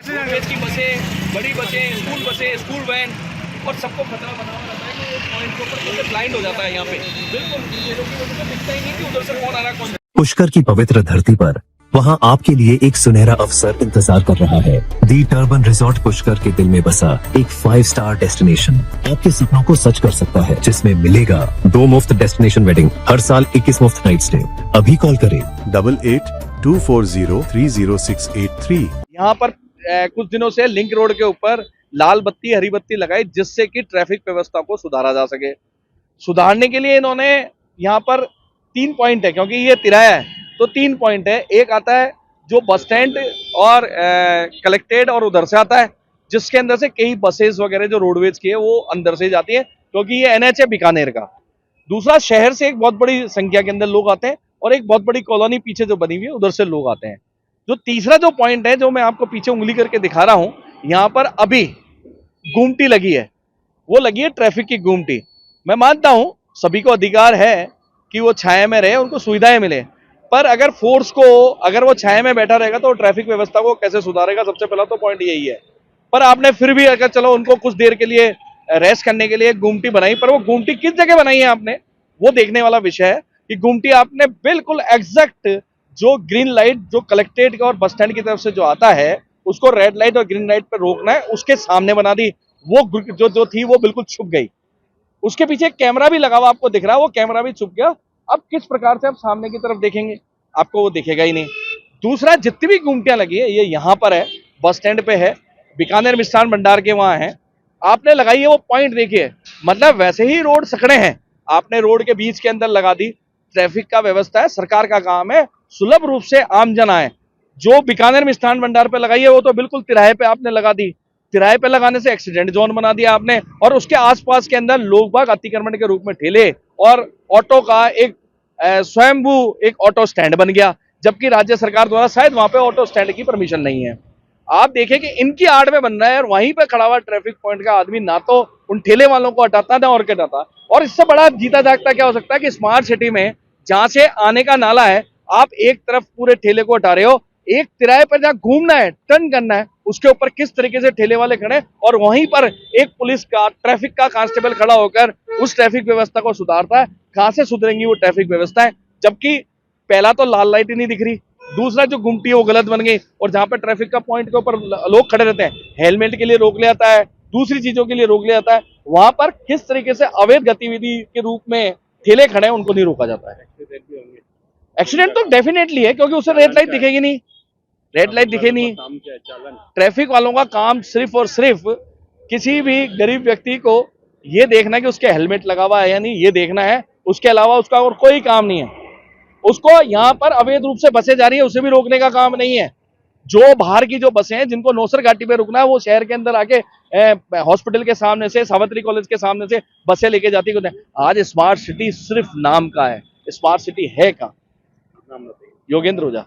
Roadways की बसें, बड़ी बसें, स्कूल वैन और सबको खतरा बना हुआ रहता है कि एक पॉइंट के ऊपर जैसे ब्लाइंड हो जाता है यहाँ पे। बिल्कुल चीजों की वजह से दिखता ही नहीं कि उधर से कौन आ रहा है कौन। पुष्कर की पवित्र धरती पर वहाँ आपके लिए एक सुनहरा अवसर इंतजार कर रहा है। दी टर्बन रिजॉर्ट पुष्कर के दिल में बसा एक 5 स्टार डेस्टिनेशन आपके सपनों को सच कर सकता है, जिसमें मिलेगा 2 मुफ्त डेस्टिनेशन वेडिंग, हर साल 21 मुफ्त नाइट स्टे। अभी कॉल करें 8824030683। यहाँ पर कुछ दिनों से लिंक रोड के ऊपर लाल बत्ती हरी बत्ती लगाई जिससे कि ट्रैफिक व्यवस्था को सुधारा जा सके। सुधारने के लिए इन्होंने यहाँ पर 3 पॉइंट है, क्योंकि ये तिराया है तो 3 पॉइंट है। एक आता है जो बस स्टैंड और कलेक्टेड और उधर से आता है, जिसके अंदर से कई बसेस वगैरह जो रोडवेज की है वो अंदर से जाती है, क्योंकि ये एनएच है बीकानेर का। दूसरा, शहर से एक बहुत बड़ी संख्या के अंदर लोग आते हैं और एक बहुत बड़ी कॉलोनी पीछे जो बनी हुई है उधर से लोग आते हैं। जो तीसरा जो पॉइंट है, जो मैं आपको पीछे उंगली करके दिखा रहा हूं, यहाँ पर अभी गुमटी लगी है, वो लगी है ट्रैफिक की गुमटी। मैं मानता हूं सभी को अधिकार है कि वो छाया में रहे, उनको सुविधाएं मिले, पर अगर फोर्स को, अगर वो छाया में बैठा रहेगा तो ट्रैफिक व्यवस्था को कैसे सुधारेगा? सबसे पहला तो पॉइंट यही है। पर आपने फिर भी अगर चलो उनको कुछ देर के लिए रेस्ट करने के लिए गुमटी बनाई, पर वो गुमटी किस जगह बनाई है आपने, वो देखने वाला विषय है कि गुमटी आपने बिल्कुल एग्जैक्ट जो ग्रीन लाइट जो कलेक्टेड और बस स्टैंड की तरफ से जो आता है उसको रेड लाइट और ग्रीन लाइट पर रोकना है, उसके सामने बना दी। वो जो थी वो बिल्कुल छुप गई। उसके पीछे कैमरा भी लगा हुआ आपको दिख रहा है, वो कैमरा भी छुप गया। अब किस प्रकार से आप सामने की तरफ देखेंगे? आपको वो दिखेगा ही नहीं। दूसरा, जितनी भी गुमटियां लगी है ये यहाँ पर है, बस स्टैंड पे है, बीकानेर मिष्ठान भंडार के वहां है, आपने लगाई है। वो पॉइंट देखिए, मतलब वैसे ही रोड सकड़े हैं, आपने रोड के बीच के अंदर लगा दी। ट्रैफिक का व्यवस्था है, सरकार का काम है, सुलभ रूप से आम जन आए। जो बीकानेर मिष्ठान भंडार पे लगाई है वो तो बिल्कुल तिराहे पे आपने लगा दी। तिराहे पे लगाने से एक्सीडेंट जोन बना दिया आपने, और उसके आसपास के अंदर लोग बाग अतिक्रमण के रूप में ठेले और ऑटो का एक स्वयंभू एक ऑटो स्टैंड बन गया, जबकि राज्य सरकार द्वारा शायद वहां पे ऑटो स्टैंड की परमिशन नहीं है। आप देखें कि इनकी आड़ में बन रहा है और वहीं पे खड़ा हुआ ट्रैफिक पॉइंट का आदमी ना तो उन ठेले वालों को हटाता ना और हटाता। और इससे बड़ा जीता जागता क्या हो सकता है कि स्मार्ट सिटी में जहां से आने का नाला है, आप एक तरफ पूरे ठेले को हटा रहे हो, एक तिराहे पर जहां घूमना है, टर्न करना है, उसके ऊपर किस तरीके से ठेले वाले खड़े, और वहीं पर एक पुलिस का ट्रैफिक का कांस्टेबल खड़ा होकर उस ट्रैफिक व्यवस्था को सुधारता है। कहां से सुधरेंगी वो ट्रैफिक व्यवस्था है, जबकि पहला तो लाल लाइट ही नहीं दिख रही, दूसरा जो गुमटी है वो गलत बन गई, और जहां पर ट्रैफिक का पॉइंट के ऊपर लोग खड़े रहते हैं, हेलमेट के लिए रोक लिया जाता है, दूसरी चीजों के लिए रोक लिया जाता है, वहां पर किस तरीके से अवैध गतिविधि के रूप में ठेले खड़े हैं उनको नहीं रोका जाता है। एक्सीडेंट तो डेफिनेटली है, क्योंकि उसे रेड लाइट दिखेगी नहीं, रेड लाइट दिखे नहीं। ट्रैफिक वालों का काम सिर्फ और सिर्फ किसी भी गरीब व्यक्ति को ये देखना कि उसके हेलमेट लगा हुआ है या नहीं, ये देखना है। उसके अलावा उसका और कोई काम नहीं है। उसको यहाँ पर अवैध रूप से बसें जा रही है उसे भी रोकने का काम नहीं है। जो बाहर की जो बसें हैं जिनको नौसर घाटी पे रुकना है, वो शहर के अंदर आके हॉस्पिटल के सामने से, सावित्री कॉलेज के सामने से बसें लेके जाती है। आज स्मार्ट सिटी सिर्फ नाम का है, स्मार्ट सिटी है कहाँ? योगेंद्र ओझा।